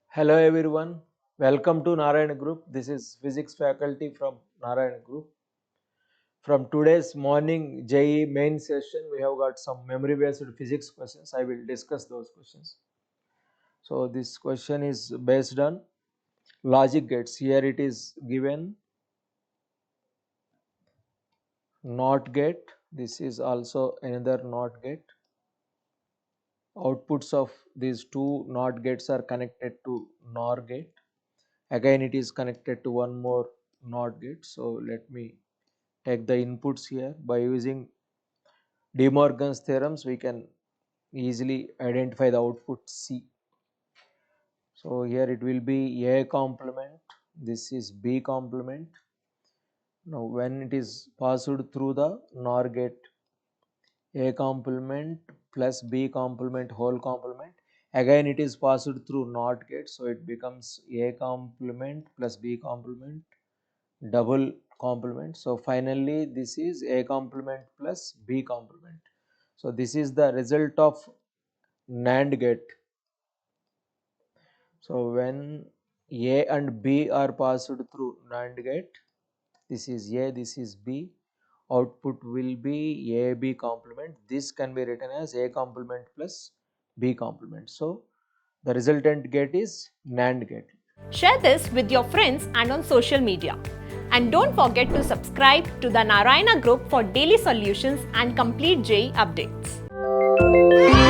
Hello everyone, welcome to Narayana Group. This is physics faculty from Narayana Group. From today's morning JEE Main session, we have got some memory based physics questions. I will discuss those questions. So this question is based on logic gates. Here it is given NOT gate. This is also another NOT gate. Outputs of these two NOT gates are connected to NOR gate. Again it is connected to one more NOT gate. So let me take the inputs here. By using De Morgan's theorems, we can easily identify the output C. So here it will be A complement, this is B complement. Now when it is passed through the NOR gate, A complement plus B complement whole complement, again it is passed through NOT gate, so it becomes A complement plus B complement double complement. So finally this is A complement plus B complement. So this is the result of NAND gate. So when A and B are passed through NAND gate, this is A, this is B, output will be AB complement. This can be written as A complement plus B complement. So the resultant gate is NAND gate. Share this with your friends and on social media. And don't forget to subscribe to the Narayana Group for daily solutions and complete JEE updates.